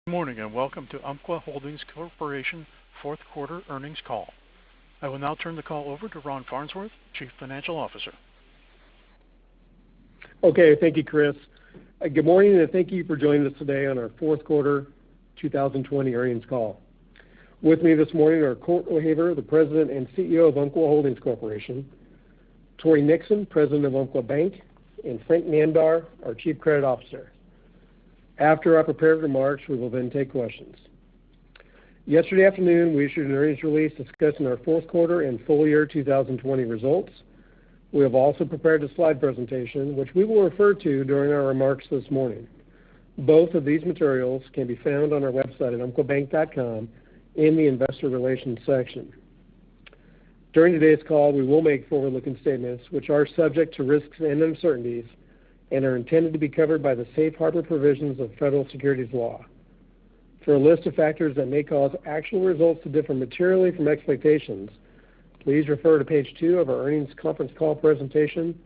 Good morning and welcome to Umpqua Holdings Corporation fourth quarter earnings call. I will now turn the call over to Ron Farnsworth, Chief Financial Officer. Okay, thank you, Chris. Good morning and thank you for joining us today on our fourth quarter 2020 earnings call. With me this morning are Court O'Haver, the President and CEO of Umpqua Holdings Corporation, Tori Nixon, President of Umpqua Bank, and Frank Namdar, our Chief Credit Officer. After our prepared remarks, we will then take questions. Yesterday afternoon, we issued an earnings release discussing our fourth quarter and full year 2020 results. We have also prepared a slide presentation, which we will refer to during our remarks this morning. Both of these materials can be found on our website at umpquabank.com in the Investor Relations section. During today's call, we will make forward-looking statements which are subject to risks and uncertainties and are intended to be covered by the safe harbor provisions of federal securities law. For a list of factors that may cause actual results to differ materially from expectations, please refer to page 2 of our earnings conference call presentation,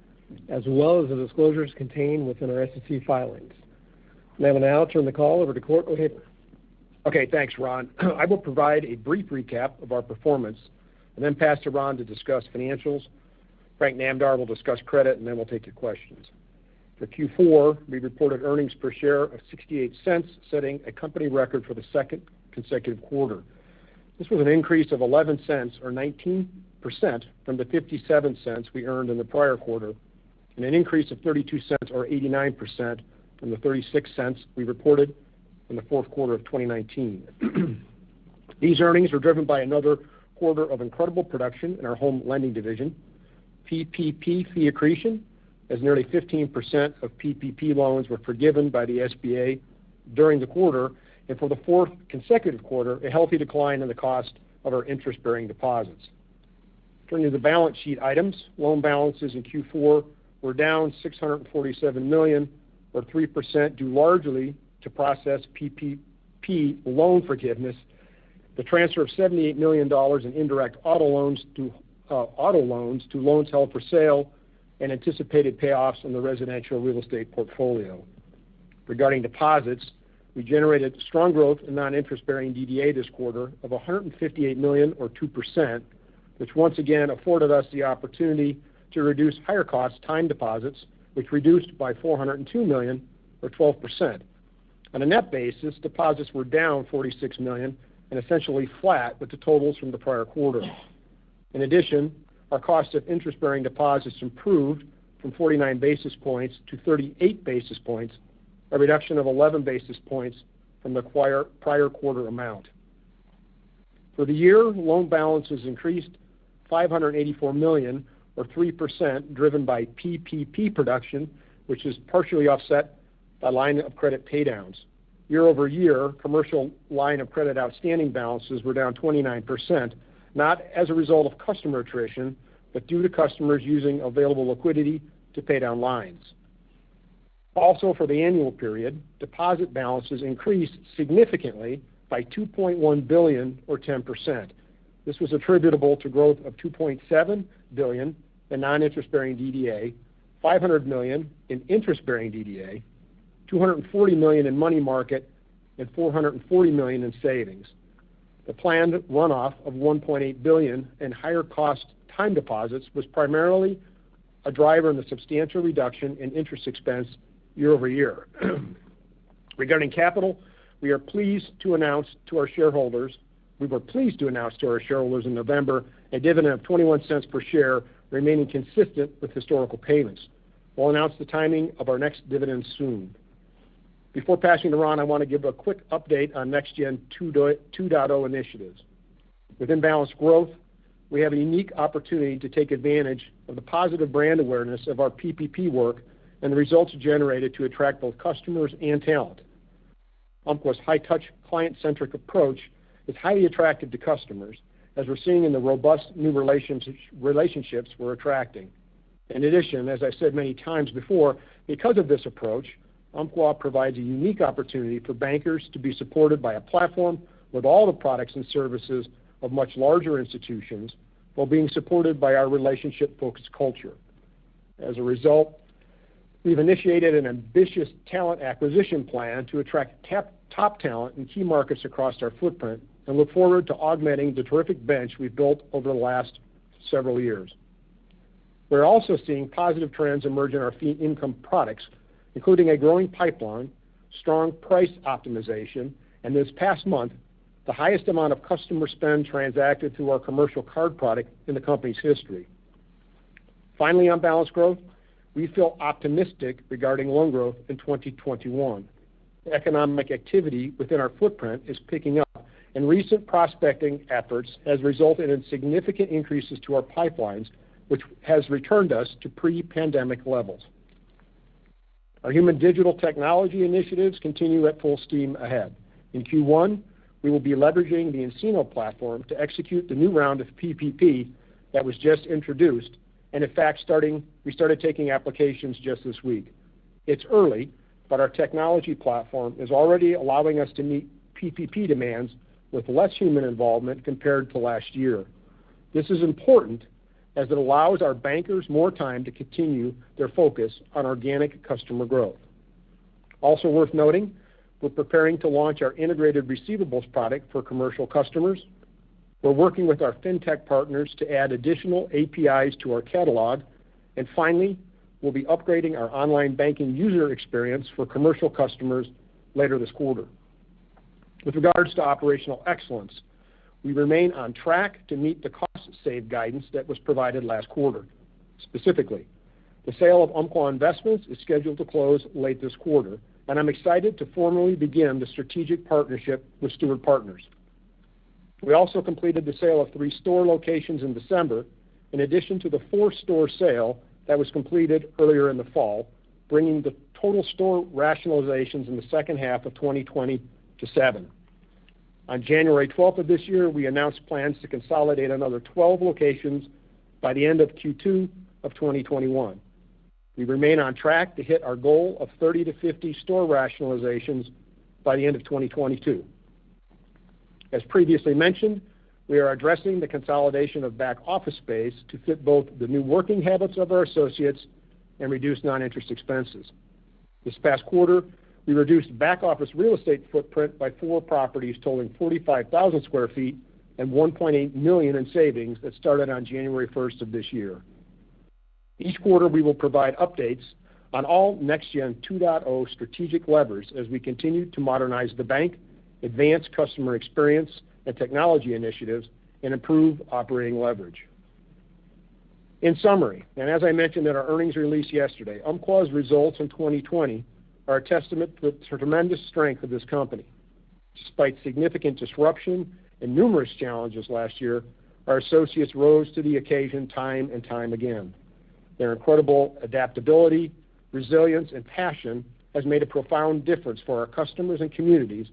as well as the disclosures contained within our SEC filings. And I will now turn the call over to Court O'Haver. Okay, thanks, Ron. I will provide a brief recap of our performance and then pass to Ron to discuss financials. Frank Namdar will discuss credit, and then we'll take your questions. For Q4, we reported earnings per share of 68 cents, setting a company record for the second consecutive quarter. This was an increase of 11 cents, or 19%, from the 57 cents we earned in the prior quarter, and an increase of 32 cents, or 89%, from the 36 cents we reported in the fourth quarter of 2019. These earnings were driven by another quarter of incredible production in our home lending division, PPP fee accretion, as nearly 15% of PPP loans were forgiven by the SBA during the quarter, and for the fourth consecutive quarter, a healthy decline in the cost of our interest-bearing deposits. Turning to the balance sheet items, loan balances in Q4 were down $647 million, or 3%, due largely to process PPP loan forgiveness, the transfer of $78 million in indirect auto loans to loans held for sale, and anticipated payoffs in the residential real estate portfolio. Regarding deposits, we generated strong growth in non-interest-bearing DDA this quarter of $158 million, or 2%, which once again afforded us the opportunity to reduce higher-cost time deposits, which reduced by $402 million, or 12%. On a net basis, deposits were down $46 million and essentially flat with the totals from the prior quarter. In addition, our cost of interest-bearing deposits improved from 49 basis points to 38 basis points, a reduction of 11 basis points from the prior quarter amount. For the year, loan balances increased $584 million, or 3%, driven by PPP production, which is partially offset by line of credit paydowns. Year over year, commercial line of credit outstanding balances were down 29%, not as a result of customer attrition, but due to customers using available liquidity to pay down lines. Also, for the annual period, deposit balances increased significantly by $2.1 billion, or 10%. This was attributable to growth of $2.7 billion in non-interest-bearing DDA, $500 million in interest-bearing DDA, $240 million in money market, and $440 million in savings. The planned runoff of $1.8 billion in higher cost time deposits was primarily a driver in the substantial reduction in interest expense year over year. Regarding capital, we were pleased to announce to our shareholders in November a dividend of 21 cents per share, remaining consistent with historical payments. We'll announce the timing of our next dividend soon. Before passing to Ron, I want to give a quick update on Next Gen 2.0 initiatives. Within balanced growth, we have a unique opportunity to take advantage of the positive brand awareness of our PPP work and the results generated to attract both customers and talent. Umpqua's high-touch, client-centric approach is highly attractive to customers, as we're seeing in the robust new relationships we're attracting. In addition, as I've said many times before, because of this approach, Umpqua provides a unique opportunity for bankers to be supported by a platform with all the products and services of much larger institutions while being supported by our relationship-focused culture. As a result, We've initiated an ambitious talent acquisition plan to attract top talent in key markets across our footprint and look forward to augmenting the terrific bench we've built over the last several years. We're also seeing positive trends emerge in our fee income products, including a growing pipeline, strong price optimization, and this past month, the highest amount of customer spend transacted through our commercial card product in the company's history. Finally, on balance growth, we feel optimistic regarding loan growth in 2021. Economic activity within our footprint is picking up, and recent prospecting efforts has resulted in significant increases to our pipelines, which has returned us to pre-pandemic levels. Our human digital technology initiatives continue at full steam ahead. In Q1, we will be leveraging the nCino platform to execute the new round of PPP that was just introduced, and in fact, we started taking applications just this week. It's early, but our technology platform is already allowing us to meet PPP demands with less human involvement compared to last year. This is important as it allows our bankers more time to continue their focus on organic customer growth. Also worth noting, we're preparing to launch our integrated receivables product for commercial customers. We're working with our fintech partners to add additional APIs to our catalog. And finally, we'll be upgrading our online banking user experience for commercial customers later this quarter. With regards to operational excellence, we remain on track to meet the cost save guidance that was provided last quarter. Specifically, the sale of Umpqua Investments is scheduled to close late this quarter, and I'm excited to formally begin the strategic partnership with Steward Partners. We also completed the sale of 3 store locations in December, in addition to the 4-store sale that was completed earlier in the fall, bringing the total store rationalizations in the second half of 2020 to 7. On January 12th of this year, we announced plans to consolidate another 12 locations by the end of Q2 of 2021. We remain on track to hit our goal of 30 to 50 store rationalizations by the end of 2022. As previously mentioned, we are addressing the consolidation of back office space to fit both the new working habits of our associates and reduce non-interest expenses. This past quarter, we reduced back office real estate footprint by 4 properties totaling 45,000 square feet and $1.8 million in savings that started on January 1st of this year. Each quarter, we will provide updates on all NextGen 2.0 strategic levers as we continue to modernize the bank, advance customer experience and technology initiatives, and improve operating leverage. In summary, and as I mentioned in our earnings release yesterday, Umpqua's results in 2020 are a testament to the tremendous strength of this company. Despite significant disruption and numerous challenges last year, our associates rose to the occasion time and time again. Their incredible adaptability, resilience, and passion has made a profound difference for our customers and communities,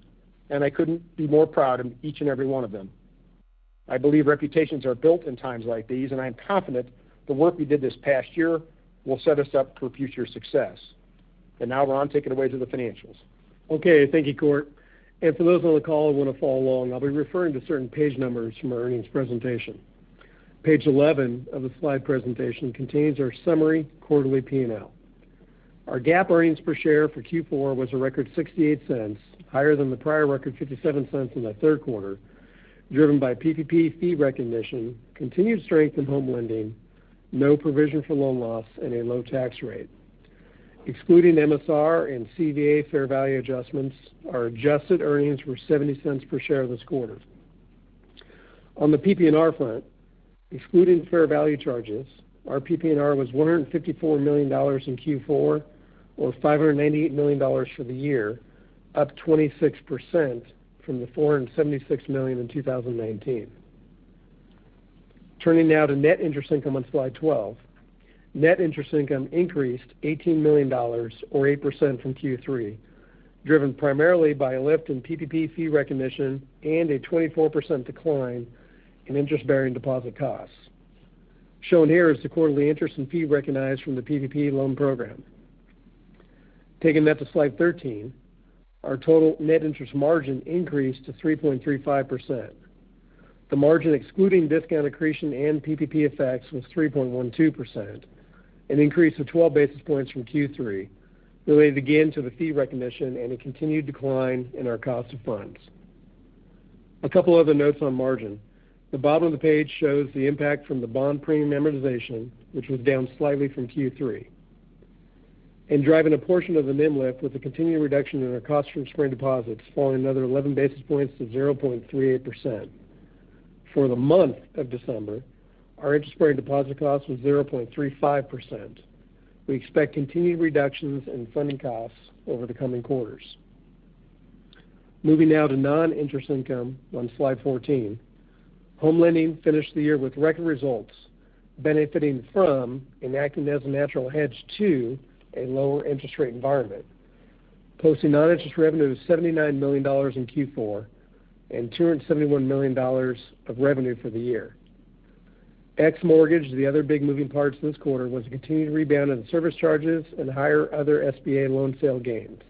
and I couldn't be more proud of each and every one of them. I believe reputations are built in times like these, and I'm confident the work we did this past year will set us up for future success. And now, Ron, take it away to the financials. Okay, thank you, Court. And for those on the call who want to follow along, I'll be referring to certain page numbers from our earnings presentation. Page 11 of the slide presentation contains our summary quarterly P&L. Our GAAP earnings per share for Q4 was a record 68 cents, higher than the prior record 57 cents in the third quarter, driven by PPP fee recognition, continued strength in home lending, no provision for loan loss, and a low tax rate. Excluding MSR and CVA fair value adjustments, our adjusted earnings were 70 cents per share this quarter. On the PPNR front, excluding fair value charges, our PPNR was $154 million in Q4, or $598 million for the year, up 26% from the $476 million in 2019. Turning now to net interest income on slide 12. Net interest income increased $18 million, or 8% from Q3, driven primarily by a lift in PPP fee recognition and a 24% decline in interest-bearing deposit costs. Shown here is the quarterly interest and fee recognized from the PPP loan program. Taking that to slide 13, our total net interest margin increased to 3.35%. The margin excluding discount accretion and PPP effects was 3.12%, an increase of 12 basis points from Q3, related again to the fee recognition and a continued decline in our cost of funds. A couple other notes on margin. The bottom of the page shows the impact from the bond premium amortization, which was down slightly from Q3. And driving a portion of the NIM lift with a continued reduction in our cost from interest-bearing deposits, falling another 11 basis points to 0.38%. For the month of December, our interest-bearing deposit cost was 0.35%. We expect continued reductions in funding costs over the coming quarters. Moving now to non-interest income on slide 14. Home lending finished the year with record results, benefiting from and acting as a natural hedge to a lower interest rate environment, posting non-interest revenue of $79 million in Q4 and $271 million of revenue for the year. Ex-mortgage, the other big moving parts this quarter was a continued rebound in service charges and higher other SBA loan sale gains.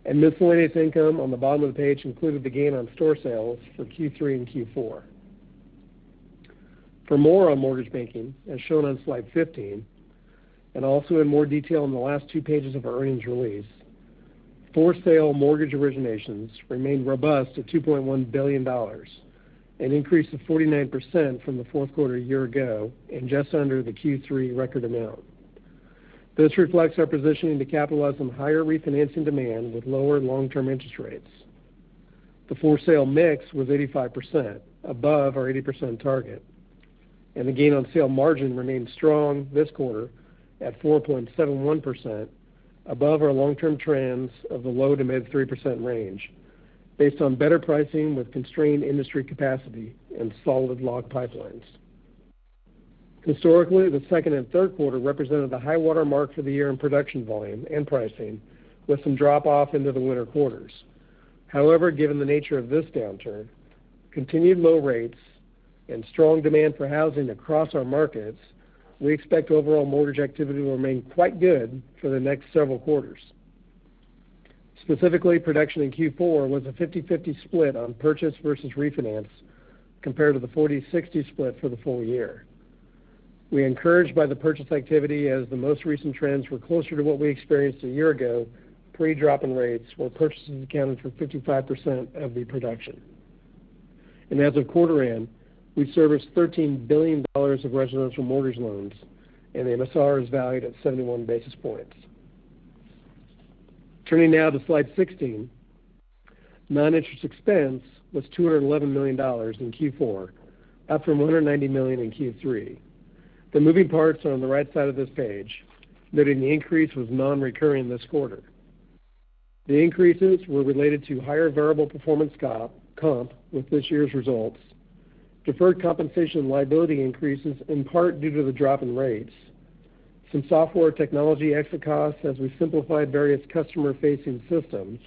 And miscellaneous income on the bottom of the page included the gain on store sales for Q3 and Q4. For more on mortgage banking, as shown on slide 15, and also in more detail in the last 2 pages of our earnings release, for-sale mortgage originations remained robust at $2.1 billion, an increase of 49% from the fourth quarter a year ago and just under the Q3 record amount. This reflects our positioning to capitalize on higher refinancing demand with lower long-term interest rates. The for-sale mix was 85%, above our 80% target, and the gain on sale margin remained strong this quarter at 4.71%, above our long-term trends of the low to mid 3% range, based on better pricing with constrained industry capacity and solid log pipelines. Historically, the second and third quarter represented the high water mark for the year in production volume and pricing, with some drop-off into the winter quarters. However, given the nature of this downturn, continued low rates, and strong demand for housing across our markets, we expect overall mortgage activity will remain quite good for the next several quarters. Specifically, production in Q4 was a 50-50 split on purchase versus refinance compared to the 40-60 split for the full year. We are encouraged by the purchase activity as the most recent trends were closer to what we experienced a year ago, pre-drop in rates, where purchases accounted for 55% of the production. And as of quarter end, we serviced $13 billion of residential mortgage loans, and the MSR is valued at 71 basis points. Turning now to slide 16, non-interest expense was $211 million in Q4, up from $190 million in Q3. The moving parts are on the right side of this page, noting the increase was non-recurring this quarter. The increases were related to higher variable performance comp with this year's results, deferred compensation and liability increases in part due to the drop in rates, some software technology exit costs as we simplified various customer-facing systems,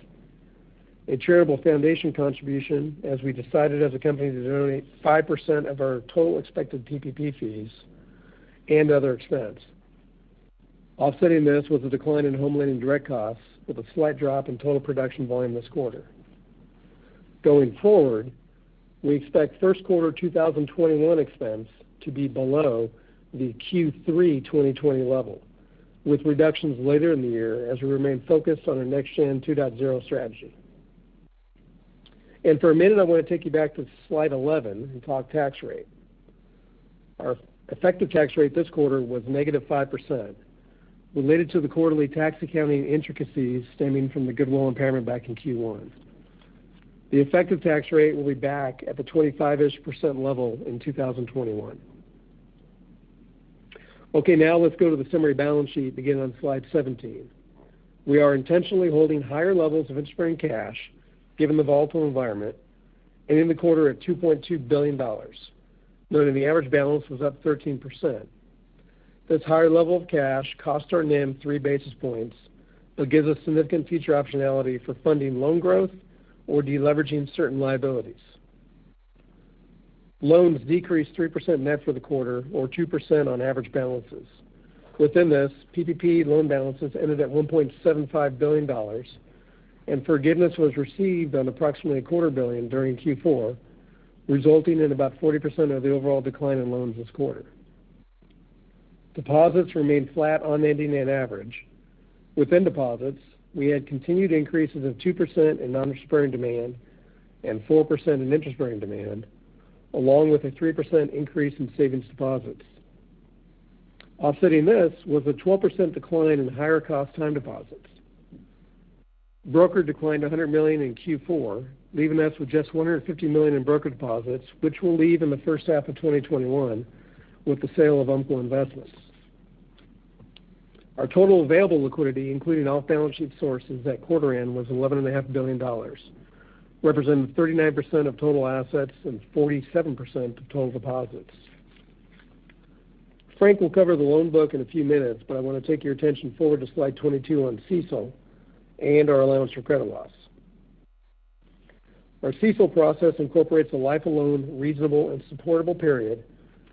a charitable foundation contribution as we decided as a company to donate 5% of our total expected PPP fees, and other expense. Offsetting this was a decline in home lending direct costs with a slight drop in total production volume this quarter. Going forward, we expect first quarter 2021 expense to be below the Q3 2020 level, with reductions later in the year as we remain focused on our Next Gen 2.0 strategy. And for a minute, I want to take you back to slide 11 and talk tax rate. Our effective tax rate this quarter was negative 5%, related to the quarterly tax accounting intricacies stemming from the goodwill impairment back in Q1. The effective tax rate will be back at the 25-ish% level in 2021. Okay, now let's go to the summary balance sheet, beginning on slide 17. We are intentionally holding higher levels of interest-bearing cash, given the volatile environment, and in the quarter at $2.2 billion, noting the average balance was up 13%. This higher level of cash cost our NIM 3 basis points, but gives us significant future optionality for funding loan growth or deleveraging certain liabilities. Loans decreased 3% net for the quarter, or 2% on average balances. Within this, PPP loan balances ended at $1.75 billion, and forgiveness was received on approximately $250 million during Q4, resulting in about 40% of the overall decline in loans this quarter. Deposits remained flat on ending and average. Within deposits, we had continued increases of 2% in non-interest-bearing demand and 4% in interest-bearing demand, along with a 3% increase in savings deposits. Offsetting this was a 12% decline in higher cost time deposits. Broker declined $100 million in Q4, leaving us with just $150 million in broker deposits, which will leave in the first half of 2021 with the sale of Umpqua investments. Our total available liquidity, including off-balance sheet sources at quarter end, was $11.5 billion, representing 39% of total assets and 47% of total deposits. Frank will cover the loan book in a few minutes, but I want to take your attention forward to slide 22 on CECL and our allowance for credit loss. Our CECL process incorporates a life of loan reasonable and supportable period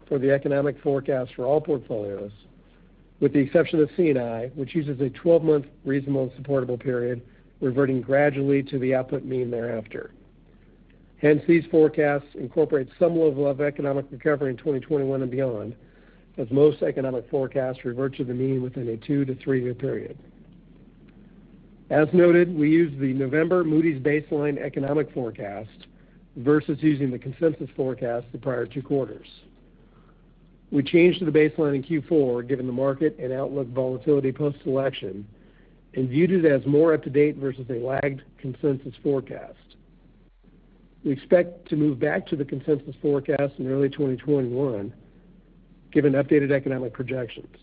for the economic forecast for all portfolios, with the exception of C&I, which uses a 12-month reasonable and supportable period, reverting gradually to the output mean thereafter. Hence, these forecasts incorporate some level of economic recovery in 2021 and beyond, as most economic forecasts revert to the mean within a 2 to 3 year period. As noted, we use the November Moody's baseline economic forecast versus using the consensus forecast the prior 2 quarters. We changed to the baseline in Q4 given the market and outlook volatility post-election and viewed it as more up-to-date versus a lagged consensus forecast. We expect to move back to the consensus forecast in early 2021 given updated economic projections.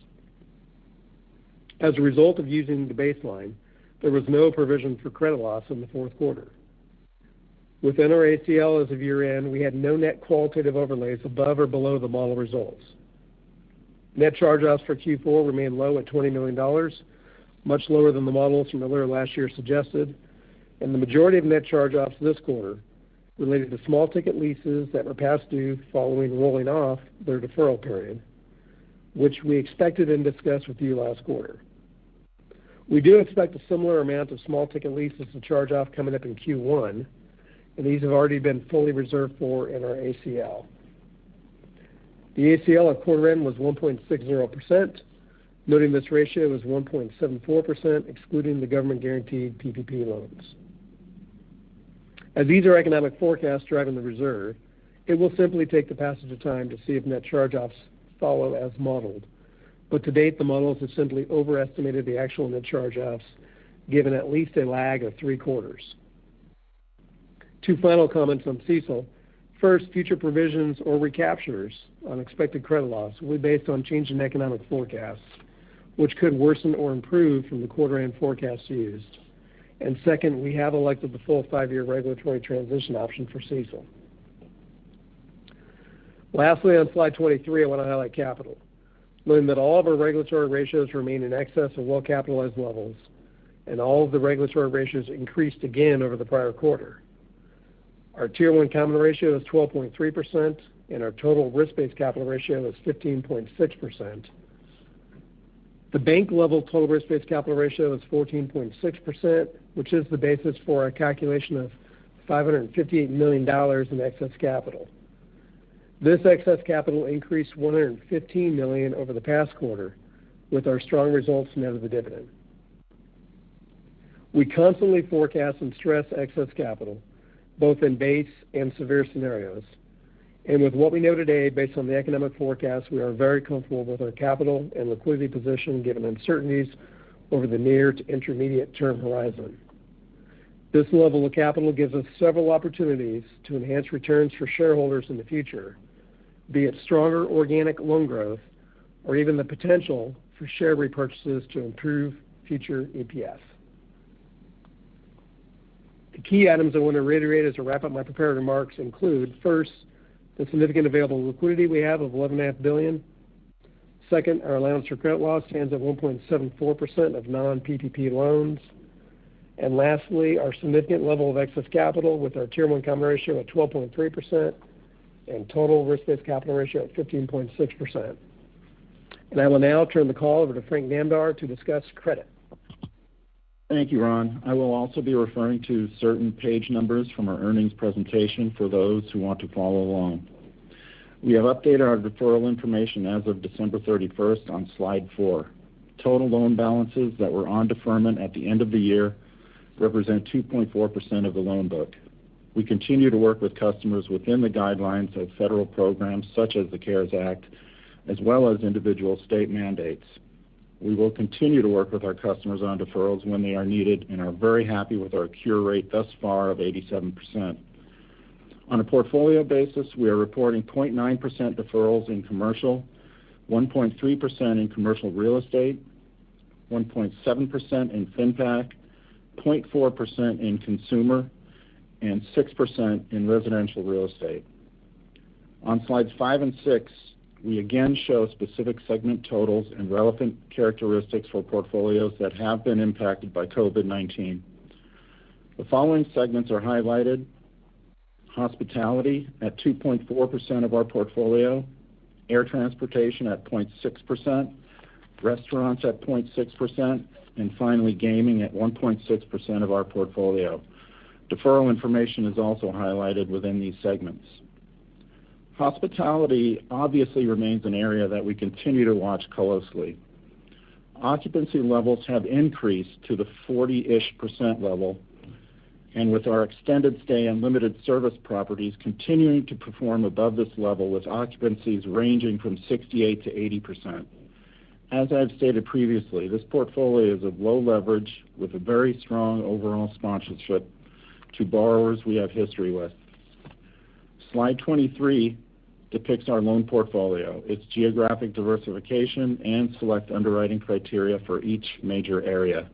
As a result of using the baseline, there was no provision for credit loss in the fourth quarter. Within our ACL as of year-end, we had no net qualitative overlays above or below the model results. Net charge-offs for Q4 remained low at $20 million, much lower than the models from earlier last year suggested, and the majority of net charge-offs this quarter related to small ticket leases that were past due following rolling off their deferral period, which we expected and discussed with you last quarter. We do expect a similar amount of small ticket leases to charge off coming up in Q1, and these have already been fully reserved for in our ACL. The ACL at quarter end was 1.60%, noting this ratio is 1.74%, excluding the government-guaranteed PPP loans. As these are economic forecasts driving the reserve, it will simply take the passage of time to see if net charge-offs follow as modeled. But to date, the models have simply overestimated the actual net charge-offs, given at least a lag of 3 quarters. 2 final comments on CECL. First, future provisions or recaptures on expected credit loss will be based on changing economic forecasts, which could worsen or improve from the quarter-end forecasts used. And second, we have elected the full 5-year regulatory transition option for CECL. Lastly, on slide 23, I want to highlight capital, noting that all of our regulatory ratios remain in excess of well-capitalized levels, and all of the regulatory ratios increased again over the prior quarter. Our Tier 1 common ratio is 12.3%, and our total risk-based capital ratio is 15.6%. The bank-level total risk-based capital ratio is 14.6%, which is the basis for a calculation of $558 million in excess capital. This excess capital increased $115 million over the past quarter, with our strong results net of the dividend. We constantly forecast and stress excess capital, both in base and severe scenarios. And with what we know today, based on the economic forecast, we are very comfortable with our capital and liquidity position given uncertainties over the near to intermediate term horizon. This level of capital gives us several opportunities to enhance returns for shareholders in the future, be it stronger organic loan growth or even the potential for share repurchases to improve future EPS. The key items I want to reiterate as I wrap up my prepared remarks include, first, the significant available liquidity we have of $11.5 billion. Second, our allowance for credit loss stands at 1.74% of non-PPP loans. And lastly, our significant level of excess capital with our Tier 1 common ratio at 12.3% and total risk-based capital ratio at 15.6%. And I will now turn the call over to Frank Namdar to discuss credit. Thank you, Ron. I will also be referring to certain page numbers from our earnings presentation for those who want to follow along. We have updated our deferral information as of December 31st on slide 4. Total loan balances that were on deferment at the end of the year represent 2.4% of the loan book. We continue to work with customers within the guidelines of federal programs such as the CARES Act, as well as individual state mandates. We will continue to work with our customers on deferrals when they are needed and are very happy with our cure rate thus far of 87%. On a portfolio basis, we are reporting 0.9% deferrals in commercial, 1.3% in commercial real estate, 1.7% in FinPAC, 0.4% in consumer, and 6% in residential real estate. On slides 5 and 6, we again show specific segment totals and relevant characteristics for portfolios that have been impacted by COVID-19. The following segments are highlighted: hospitality at 2.4% of our portfolio, air transportation at 0.6%, restaurants at 0.6%, and finally gaming at 1.6% of our portfolio. Deferral information is also highlighted within these segments. Hospitality obviously remains an area that we continue to watch closely. Occupancy levels have increased to the 40-ish% level, and with our extended stay and limited service properties continuing to perform above this level with occupancies ranging from 68 to 80%. As I've stated previously, this portfolio is of low leverage with a very strong overall sponsorship to borrowers we have history with. Slide 23 depicts our loan portfolio, its geographic diversification, and select underwriting criteria for each major area.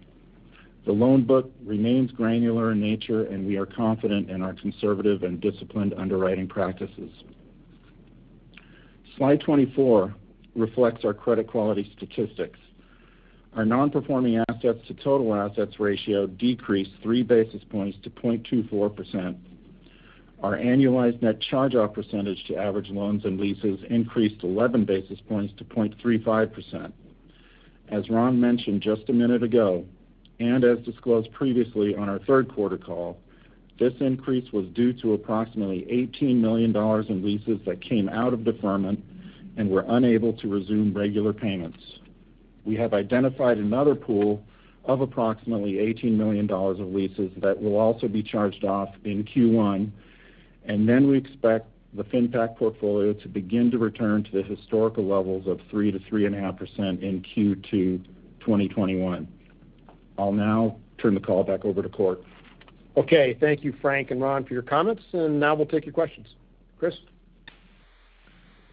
The loan book remains granular in nature, and we are confident in our conservative and disciplined underwriting practices. Slide 24 reflects our credit quality statistics. Our non-performing assets to total assets ratio decreased 3 basis points to 0.24%. Our annualized net charge-off percentage to average loans and leases increased 11 basis points to 0.35%. As Ron mentioned just a minute ago, and as disclosed previously on our third quarter call, this increase was due to approximately $18 million in leases that came out of deferment and were unable to resume regular payments. We have identified another pool of approximately $18 million of leases that will also be charged off in Q1, and then we expect the FinPAC portfolio to begin to return to the historical levels of 3 to 3.5% in Q2 2021. I'll now turn the call back over to Court. Okay, thank you, Frank and Ron, for your comments, and now we'll take your questions. Chris?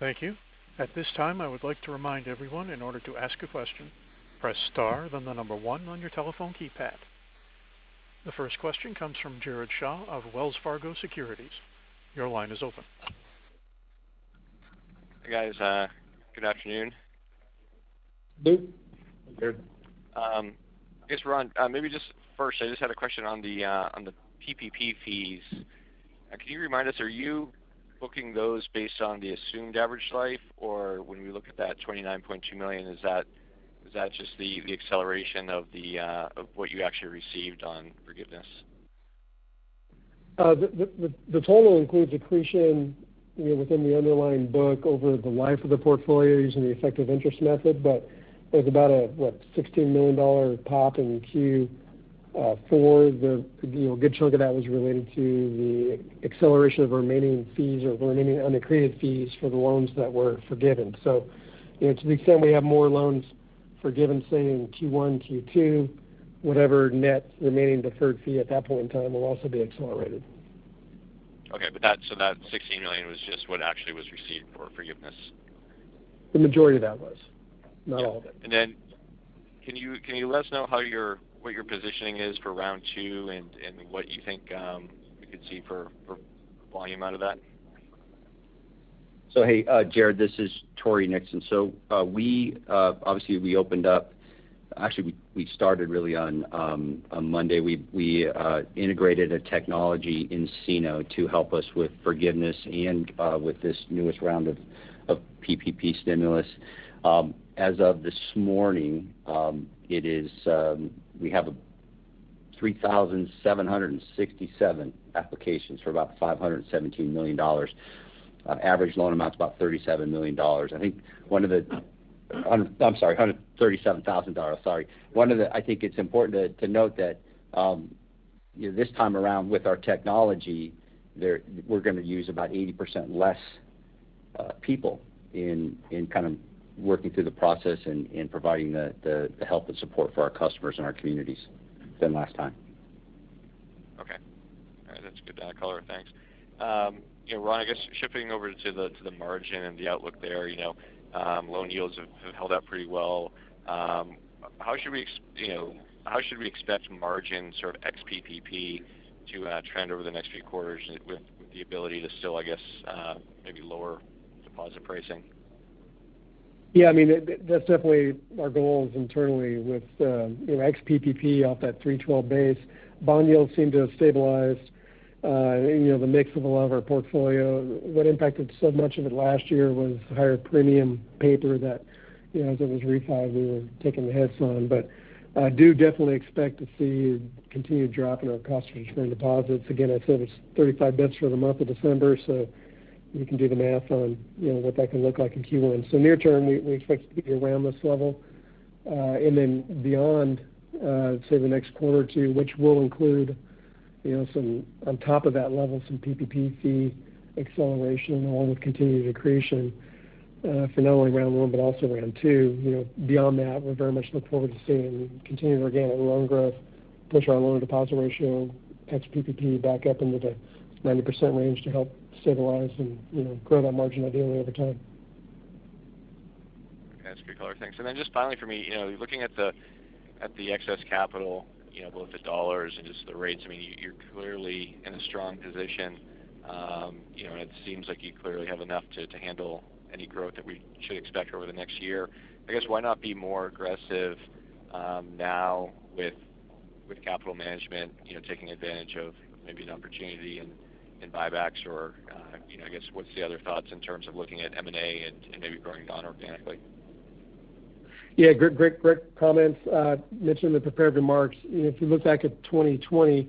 Thank you. At this time, I would like to remind everyone, in order to ask a question, press star, then the number 1 on your telephone keypad. The first question comes from Jared Shaw of Wells Fargo Securities. Your line is open. Hey guys, good afternoon. Luke? Jared. I guess Ron, maybe just first, I just had a question on the PPP fees. Can you remind us, are you booking those based on the assumed average life, or when we look at that $29.2 million, is that just the acceleration of what you actually received on forgiveness? The total includes accretion, within the underlying book over the life of the portfolio using the effective interest method, but there's about a $16 million pop in Q4. The good chunk of that was related to the acceleration of remaining fees or the remaining unaccreted fees for the loans that were forgiven. So, to the extent we have more loans forgiven, say in Q1, Q2, whatever net remaining deferred fee at that point in time will also be accelerated. Okay, but that $16 million was just what actually was received for forgiveness. The majority of that was, not all of it. And then, can you let us know what your positioning is for round 2 and what you think we could see for volume out of that? So hey, Jared, this is Tory Nixon. So we obviously we opened up. Actually, we started really on Monday. We integrated a technology in Encino to help us with forgiveness and with this newest round of PPP stimulus. As of this morning, it is we have 3,767 applications for about $517 million. average loan amount's about $37 million. I think $137,000. Sorry. I think it's important to note that this time around with our technology, we're going to use about 80% less people in kind of working through the process and providing the help and support for our customers and our communities than last time. Okay. All right, that's good color. Thanks. Ron, I guess shifting over to the margin and the outlook there, loan yields have held up pretty well. How should we expect margin sort of ex PPP to trend over the next few quarters with the ability to still, I guess, maybe lower deposit pricing? Yeah, I mean, that's definitely our goals internally with, ex PPP off that 312 base. Bond yields seem to have stabilized. The mix of a lot of our portfolio, what impacted so much of it last year was higher premium paper that, as it was refi, we were taking the hits on. But I do definitely expect to see continued drop in our cost of interest-bearing deposits. Again, I said it's 35 bits for the month of December, so you can do the math on, what that can look like in Q1. So near term, we expect it to be around this level. And then beyond, say the next quarter or two, which will include, some on top of that level, some PPP fee acceleration along with continued accretion for not only round one but also round two. Beyond that, we very much look forward to seeing continued organic loan growth, push our loan deposit ratio ex PPP back up into the 90% range to help stabilize and grow that margin ideally over time. Okay, that's good color. Thanks. And then just finally for me, looking at the excess capital, both the dollars and just the rates. I mean, you're clearly in a strong position. And it seems like you clearly have enough to handle any growth that we should expect over the next year. I guess why not be more aggressive now with capital management? Taking advantage of maybe an opportunity in buybacks, or I guess what's the other thoughts in terms of looking at M&A and maybe growing non-organically? Yeah, great comments. Mentioned in the prepared remarks. If you look back at 2020,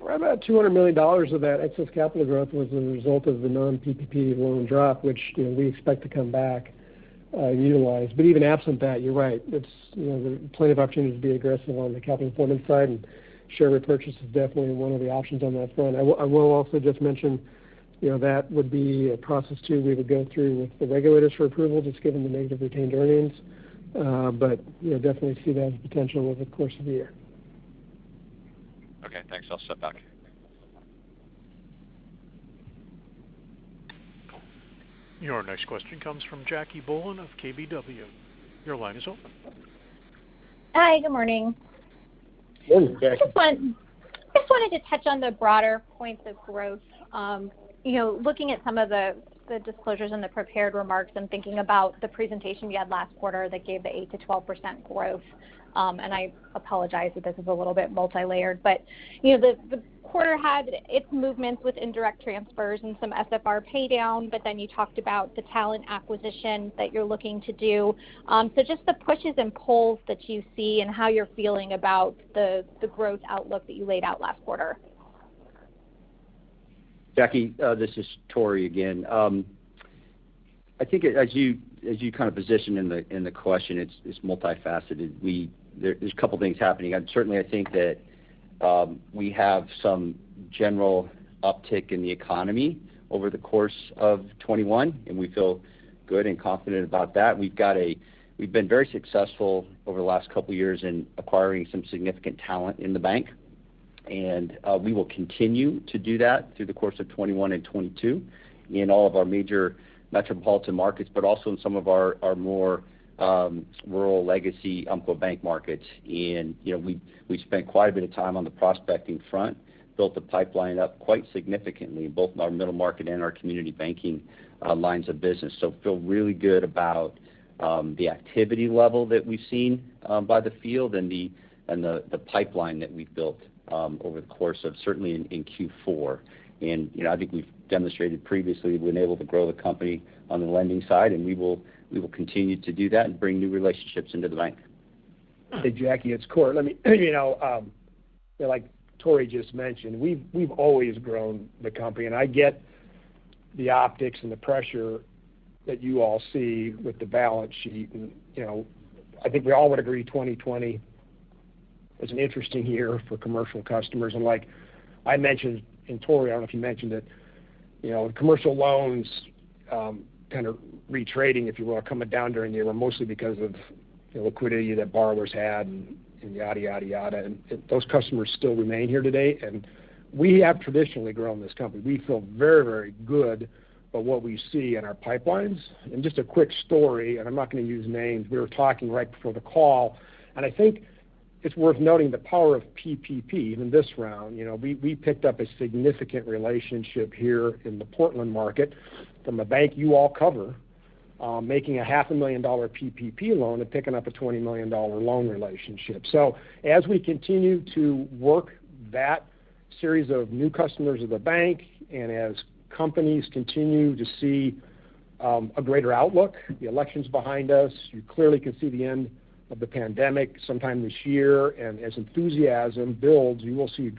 about $200 million of that excess capital growth was a result of the non-PPP loan drop, which we expect to come back and utilize. But even absent that, you're right. It's there's plenty of opportunities to be aggressive on the capital deployment side, and share repurchase is definitely one of the options on that front. I will also just mention, that would be a process too we would go through with the regulators for approval, just given the negative retained earnings. But definitely see that as potential over the course of the year. Okay, thanks. I'll step back. Your next question comes from Jackie Boland of KBW. Your line is open. Hi, good morning. Morning, Jackie. I just wanted to touch on the broader points of growth. Looking at some of the disclosures in the prepared remarks and thinking about the presentation we had last quarter that gave the 8 to 12% growth. And I apologize that this is a little bit multi-layered, but the quarter had its movements with indirect transfers and some SFR pay down, but then you talked about the talent acquisition that you're looking to do. So just the pushes and pulls that you see and how you're feeling about the growth outlook that you laid out last quarter. Jackie, this is Tory again. I think as you kind of position in the question, it's multifaceted. There's a couple things happening. Certainly, I think that we have some general uptick in the economy over the course of 21, and we feel good and confident about that. We've been very successful over the last couple of years in acquiring some significant talent in the bank, and we will continue to do that through the course of 21 and 22 in all of our major metropolitan markets, but also in some of our more rural legacy Umpqua Bank markets. And we spent quite a bit of time on the prospecting front, built the pipeline up quite significantly in both our middle market and our community banking lines of business. So feel really good about the activity level that we've seen by the field and the pipeline that we've built over the course of certainly in Q4. And I think we've demonstrated previously we've been able to grow the company on the lending side, and we will continue to do that and bring new relationships into the bank. Hey, Jackie, it's Court. Let me, like Tory just mentioned, we've always grown the company, and I get the optics and the pressure that you all see with the balance sheet. And, I think we all would agree 2020 was an interesting year for commercial customers. And like I mentioned, and Tori, I don't know if you mentioned it, commercial loans kind of retrading, if you will, coming down during the year were mostly because of liquidity that borrowers had and yada, yada, yada. And those customers still remain here today. And we have traditionally grown this company. We feel very, very good about what we see in our pipelines. And just a quick story, and I'm not going to use names. We were talking right before the call, and I think it's worth noting the power of PPP. Even this round, we picked up a significant relationship here in the Portland market from a bank you all cover, making a $500,000 PPP loan and picking up a $20 million loan relationship. So as we continue to work that series of new customers of the bank, and as companies continue to see a greater outlook, the election's behind us, you clearly can see the end of the pandemic sometime this year, and as enthusiasm builds, you will see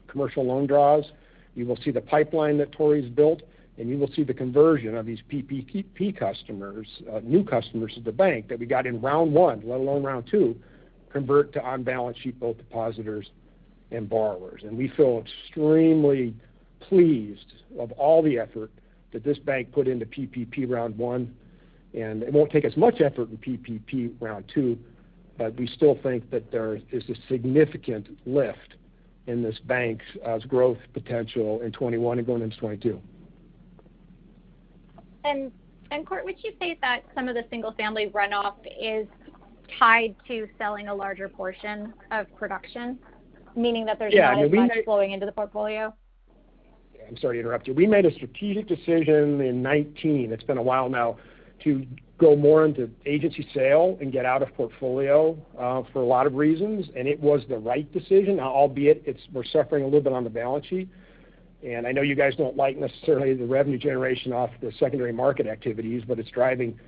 commercial loan draws, you will see the pipeline that Tori's built, and you will see the conversion of these PPP customers, new customers to the bank that we got in round one, let alone round two, convert to on-balance sheet both depositors and borrowers. And we feel extremely pleased of all the effort that this bank put into PPP round one, and it won't take as much effort in PPP round two, but we still think that there is a significant lift in this bank's growth potential in 21 and going into 22. And Court, would you say that some of the single-family runoff is tied to selling a larger portion of production, meaning that there's not as much flowing into the portfolio? I'm sorry to interrupt you. We made a strategic decision in 19, it's been a while now, to go more into agency sale and get out of portfolio for a lot of reasons, and it was the right decision, now, albeit we're suffering a little bit on the balance sheet. And I know you guys don't like necessarily the revenue generation off the secondary market activities, but it's driving,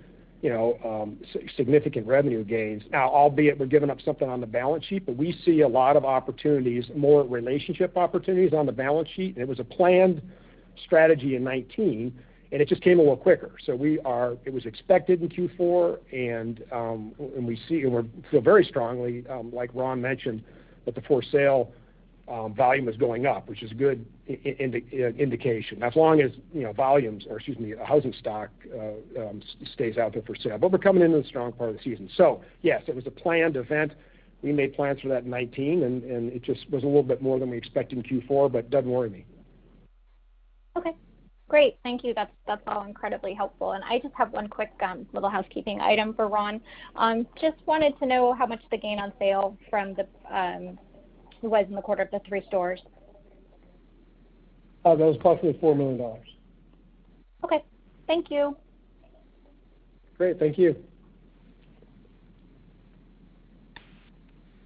significant revenue gains. Now, albeit we're giving up something on the balance sheet, but we see a lot of opportunities, more relationship opportunities on the balance sheet. And it was a planned strategy in 19, and it just came a little quicker. So it was expected in Q4, and we feel very strongly, like Ron mentioned, that the for sale volume is going up, which is a good indication, as long as housing stock stays out there for sale. But we're coming into the strong part of the season. So yes, it was a planned event. We made plans for that in 19, and it just was a little bit more than we expected in Q4, but doesn't worry me. Okay, great, thank you. That's all incredibly helpful. And I just have one quick little housekeeping item for Ron. Just wanted to know how much the gain on sale from the was in the quarter of the 3 stores. That was approximately $4 million. Okay, thank you. Great, thank you.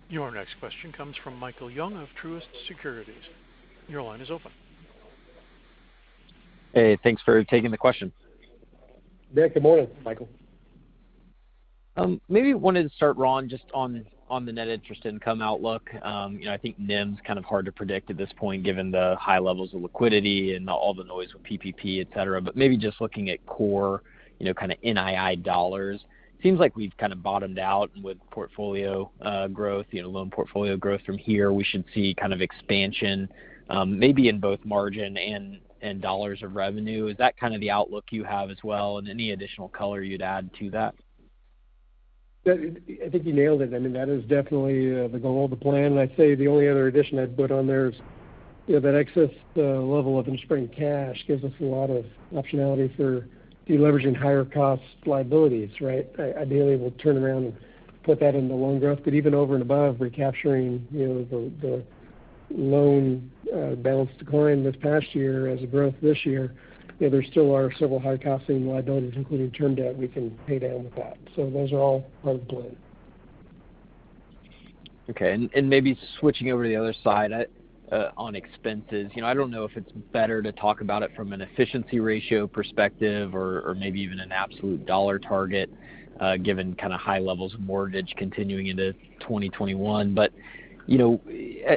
Your next question comes from Michael Young of Truist Securities. Your line is open. Hey, thanks for taking the question. Yeah, good morning, Michael. Maybe wanted to start, Ron, just on the net interest income outlook. I think NIM's kind of hard to predict at this point given the high levels of liquidity and all the noise with PPP, et cetera. But maybe just looking at core, kind of NII dollars, seems like we've kind of bottomed out with portfolio growth, loan portfolio growth from here. We should see kind of expansion, maybe in both margin and dollars of revenue. Is that kind of the outlook you have as well, and any additional color you'd add to that? I think you nailed it. I mean, that is definitely the goal of the plan. And I'd say the only other addition I'd put on there is that excess level of interest-bearing cash gives us a lot of optionality for deleveraging higher cost liabilities, right? Ideally, we'll turn around and put that into loan growth, but even over and above recapturing the loan balance decline this past year as a growth this year, there still are several high-costing liabilities, including term debt, we can pay down with that. So those are all part of the plan. Okay, and maybe switching over to the other side on expenses, I don't know if it's better to talk about it from an efficiency ratio perspective or maybe even an absolute dollar target, given kind of high levels of mortgage continuing into 2021. But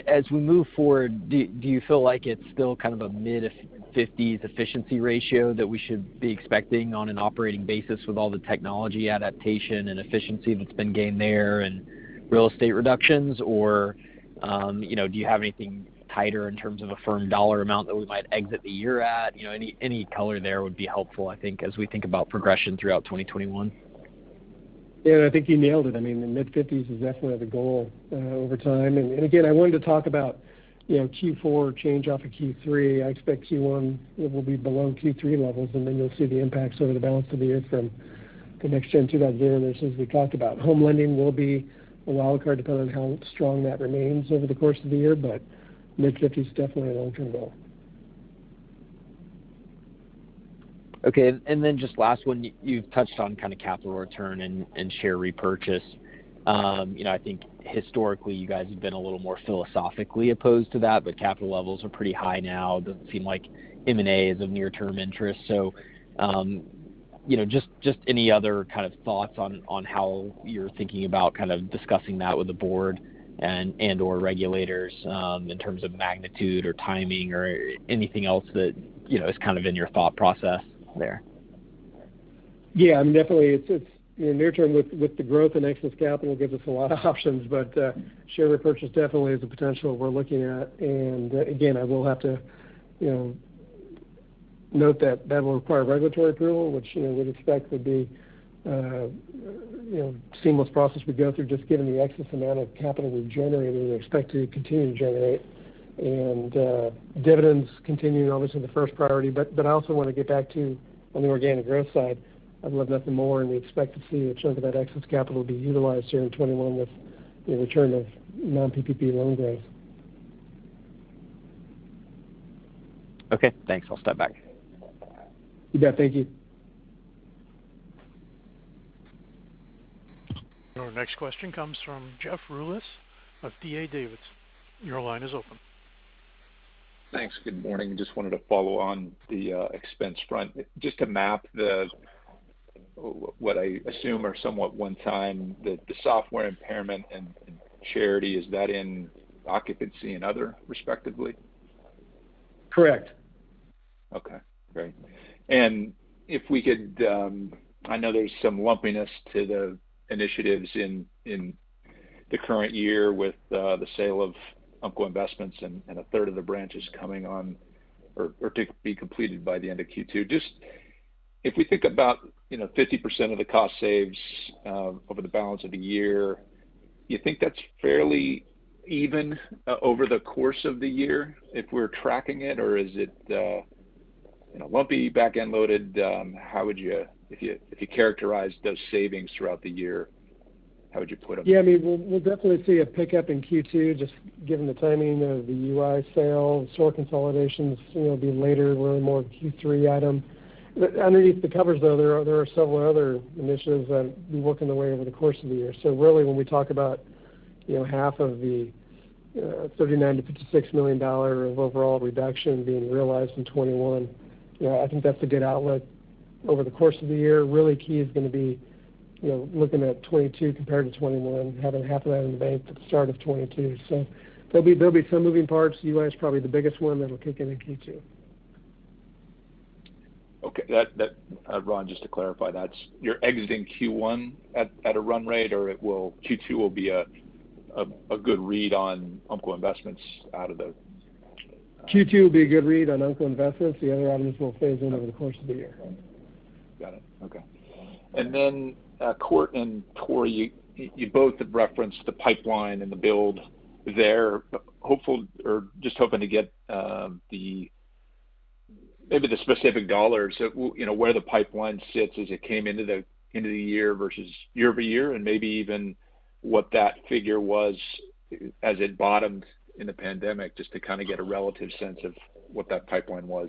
as we move forward, do you feel like it's still kind of a mid mid-50s efficiency ratio that we should be expecting on an operating basis with all the technology adaptation and efficiency that's been gained there and real estate reductions? Or, do you have anything tighter in terms of a firm dollar amount that we might exit the year at? Any color there would be helpful, I think, as we think about progression throughout 2021. Yeah, I think you nailed it. I mean, the mid-50s is definitely the goal over time. And again, I wanted to talk about, Q4 change off of Q3. I expect Q1 will be below Q3 levels, and then you'll see the impacts over the balance of the year from the Next Gen 2.0 initiatives we talked about. Home lending will be a wild card depending on how strong that remains over the course of the year, but mid-50s is definitely a long-term goal. Okay, and then just last one, you've touched on kind of capital return and share repurchase. I think historically you guys have been a little more philosophically opposed to that, but capital levels are pretty high now. It doesn't seem like M&A is of near-term interest. So, just any other kind of thoughts on how you're thinking about kind of discussing that with the board and or regulators in terms of magnitude or timing or anything else that, is kind of in your thought process there? Yeah, I mean, definitely it's near term with the growth in excess capital gives us a lot of options, but share repurchase definitely is a potential we're looking at. And again, I will have to, note that will require regulatory approval, which we'd expect would be seamless process we go through just given the excess amount of capital we've generated and expect to continue to generate. And dividends continuing obviously the first priority, but I also want to get back to on the organic growth side. I'd love nothing more, and we expect to see a chunk of that excess capital be utilized here in 21 with the return of non-PPP loan growth. Okay, thanks. I'll step back. You bet. Thank you. Our next question comes from Jeff Rulis of D.A. Davidson. Your line is open. Thanks. Good morning. Just wanted to follow on the expense front. Just to map what I assume are somewhat one-time, the software impairment and charity, is that in occupancy and other, respectively? Correct. Okay, great. And if we could, I know there's some lumpiness to the initiatives in the current year with the sale of Umpqua Investments and a third of the branches coming on or to be completed by the end of Q2. Just if we think about 50% of the cost saves over the balance of the year, you think that's fairly even over the course of the year if we're tracking it, or is it lumpy, back-end loaded? How would you, if you characterize those savings throughout the year, how would you put them? Yeah, I mean, we'll definitely see a pickup in Q2 just given the timing of the UI sale. Store consolidations be later, really more Q3 item. But underneath the covers, though, there are several other initiatives that will be working their way over the course of the year. So really, when we talk about half of the $39 to $56 million of overall reduction being realized in 21, I think that's a good outlook over the course of the year. Really key is going to be looking at 22 compared to 21, having half of that in the bank at the start of 22. So there'll be some moving parts. UI is probably the biggest one that'll kick in Q2. Okay, that Ron, just to clarify, you're exiting Q1 at a run rate, or Q2 will be a good read on Umpqua Investments out of the. Q2 will be a good read on Umpqua Investments. The other items will phase in over the course of the year. Got it. Okay. And then Court and Tori, you both have referenced the pipeline and the build there. Hoping to get maybe the specific dollars, where the pipeline sits as it came into the year versus year over year, and maybe even what that figure was as it bottomed in the pandemic, just to kind of get a relative sense of what that pipeline was.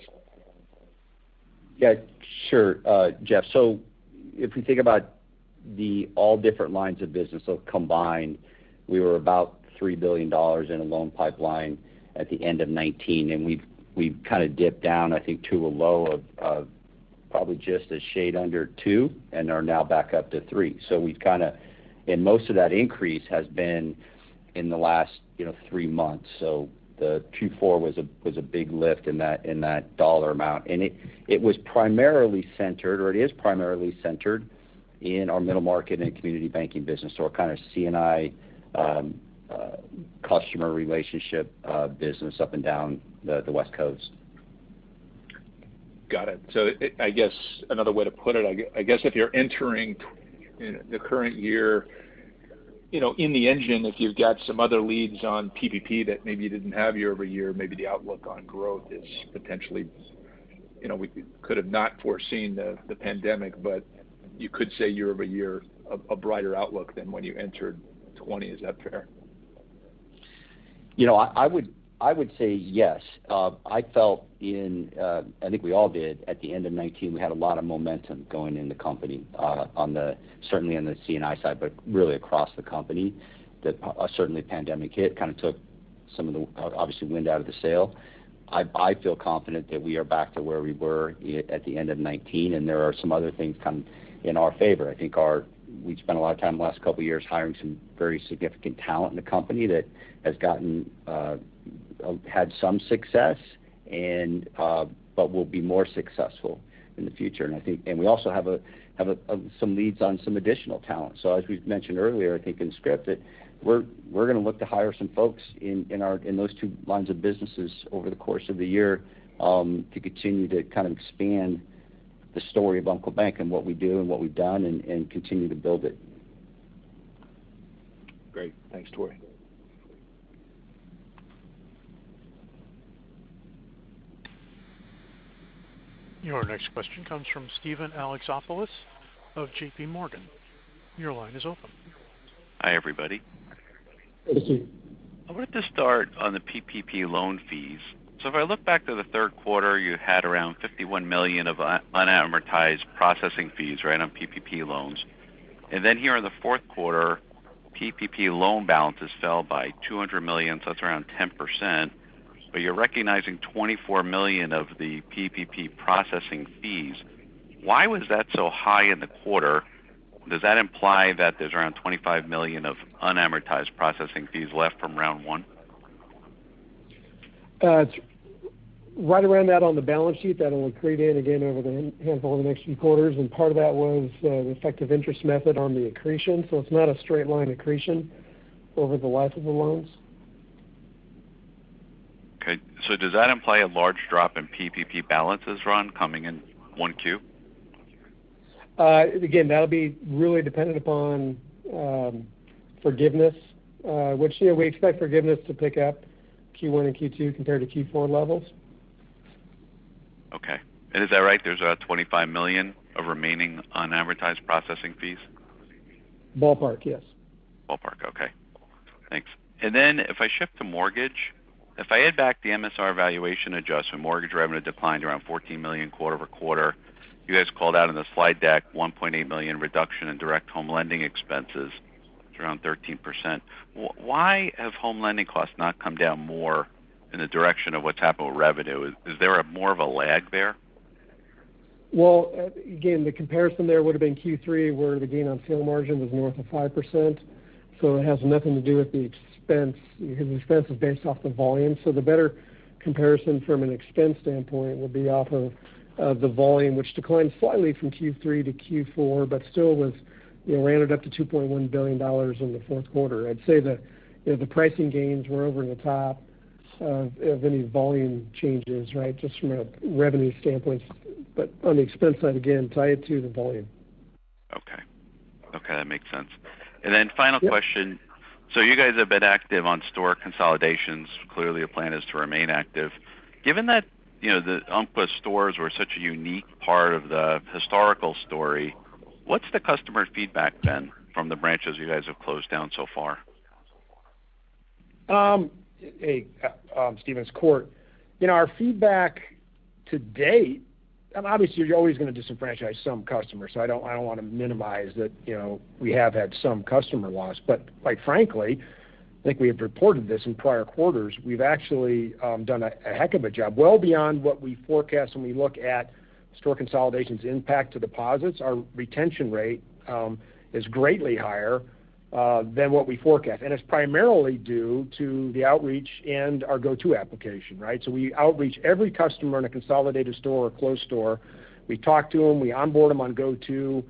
Yeah, sure, Jeff. So if we think about all different lines of business, so combined, we were about $3 billion in a loan pipeline at the end of 19, and we've kind of dipped down, I think, to a low of probably just a shade under 2, and are now back up to 3. So we've kind of, and most of that increase has been in the last 3 months. So the Q4 was a big lift in that dollar amount, and it was primarily centered, or it is primarily centered, in our middle market and community banking business, or kind of C&I customer relationship business up and down the West Coast. Got it. So I guess another way to put it, I guess if you're entering the current year, in the engine, if you've got some other leads on PPP that maybe you didn't have year over year, maybe the outlook on growth is potentially, we could have not foreseen the pandemic, but you could say year over year a brighter outlook than when you entered 20. Is that fair? I would say yes. I felt I think we all did at the end of 19, we had a lot of momentum going in the company, certainly on the C&I side, but really across the company. Certainly pandemic hit, kind of took some of the, obviously, wind out of the sail. I feel confident that we are back to where we were at the end of 19, and there are some other things come in our favor. I think we spent a lot of time the last couple of years hiring some very significant talent in the company that has had some success, but will be more successful in the future. And we also have some leads on some additional talent. So as we mentioned earlier, I think in the script, that we're going to look to hire some folks in those two lines of businesses over the course of the year to continue to kind of expand the story of Umpqua Bank and what we do and what we've done, and continue to build it. Great. Thanks, Tory. Your next question comes from Steven Alexopoulos of J.P. Morgan. Your line is open. Hi, everybody. Thank you. I wanted to start on the PPP loan fees. So if I look back to the third quarter, you had around $51 million of unamortized processing fees, right, on PPP loans. And then here in the fourth quarter, PPP loan balances fell by $200 million, so that's around 10%. But you're recognizing $24 million of the PPP processing fees. Why was that so high in the quarter? Does that imply that there's around $25 million of unamortized processing fees left from round one? It's right around that on the balance sheet. That will accrete in again over the handful of the next few quarters, and part of that was the effective interest method on the accretion, so it's not a straight line accretion over the life of the loans. Okay, so does that imply a large drop in PPP balances, Ron, coming in 1Q? Again, that'll be really dependent upon forgiveness, which we expect forgiveness to pick up Q1 and Q2 compared to Q4 levels. Okay. And is that right? There's $25 million of remaining unamortized processing fees? Ballpark, yes. Ballpark, okay. Thanks. And then if I shift to mortgage, if I add back the MSR valuation adjustment, mortgage revenue declined around $14 million quarter over quarter. You guys called out in the slide deck $1.8 million reduction in direct home lending expenses. It's around 13%. Why have home lending costs not come down more in the direction of what's happened with revenue? Is there more of a lag there? Well, again, the comparison there would have been Q3, where the gain on sale margin was north of 5%. So it has nothing to do with the expense, because the expense is based off the volume. So the better comparison from an expense standpoint would be off of the volume, which declined slightly from Q3 to Q4, but still was, rounded up to $2.1 billion in the fourth quarter. I'd say that the pricing gains were over the top of any volume changes, right, just from a revenue standpoint. But on the expense side, again, tie it to the volume. Okay, that makes sense. And then final question. So you guys have been active on store consolidations. Clearly, the plan is to remain active. Given that the Umpqua stores were such a unique part of the historical story, what's the customer feedback been from the branches you guys have closed down so far? Hey, Stevens Court. Our feedback to date, and obviously you're always going to disenfranchise some customers, so I don't want to minimize that. We have had some customer loss, but quite frankly, I think we have reported this in prior quarters. We've actually done a heck of a job, well beyond what we forecast when we look at store consolidation's impact to deposits. Our retention rate is greatly higher than what we forecast. And it's primarily due to the outreach and our go-to application, right? So we outreach every customer in a consolidated store or closed store. We talk to them, we onboard them on go-to,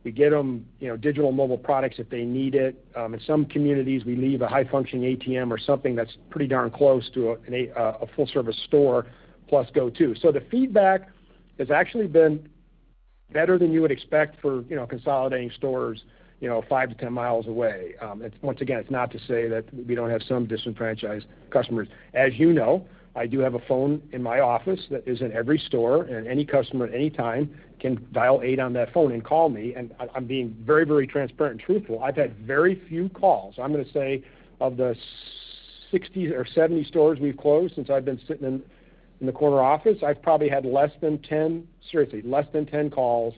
we get them, digital mobile products if they need it. In some communities, we leave a high-functioning ATM or something that's pretty darn close to a full-service store plus go-to. So the feedback has actually been better than you would expect for, consolidating stores, 5 to 10 miles away. Once again, it's not to say that we don't have some disenfranchised customers. As you know, I do have a phone in my office that is in every store, and any customer at any time can dial 8 on that phone and call me, and I'm being very, very transparent and truthful. I've had very few calls. I'm going to say of the 60 or 70 stores we've closed since I've been sitting in the corner office, I've probably had less than 10 calls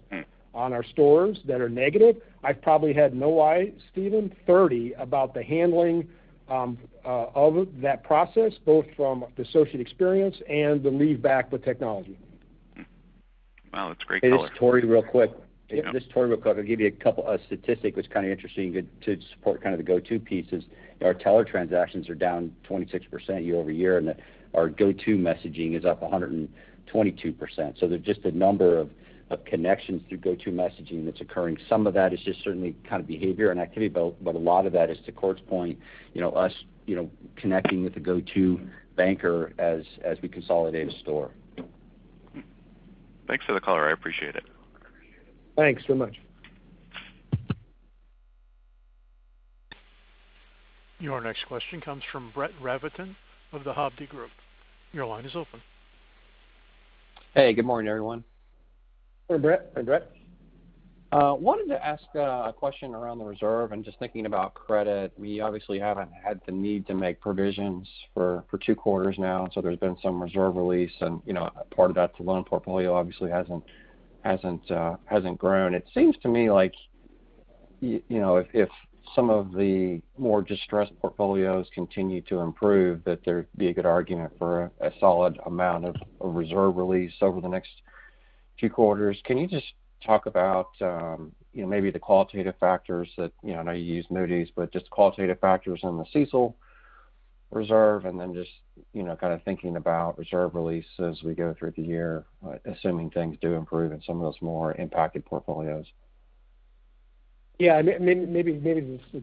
on our stores that are negative. I've probably had, no lie, Stephen, 30 about the handling of that process, both from the associate experience and the leave back with technology. Wow, that's great Hey, color. this is Tori real quick. Yep. This is Tori real quick. I'll give you a couple of statistics which is kind of interesting to support kind of the go-to pieces. Our teller transactions are down 26% year over year, and our go-to messaging is up 122%. So there's just a number of connections through go-to messaging that's occurring. Some of that is just certainly kind of behavior and activity, but a lot of that is, to Court's point, us, connecting with the go-to banker as we consolidate a store. Thanks for the color. I appreciate it. Thanks so much. Your next question comes from Brett Raviton of the Hovde Group. Your line is open. Hey, good morning, everyone. Hey, Brett. Hey, Brett. Wanted to ask a question around the reserve and just thinking about credit. We obviously haven't had the need to make provisions for 2 quarters now, so there's been some reserve release, and part of that, the loan portfolio obviously hasn't grown. It seems to me like if some of the more distressed portfolios continue to improve, that there'd be a good argument for a solid amount of reserve release over the next few quarters. Can you just talk about maybe the qualitative factors that I know you use Moody's, but just qualitative factors in the CECL reserve, and then just kind of thinking about reserve release as we go through the year, assuming things do improve in some of those more impacted portfolios. Yeah, maybe just to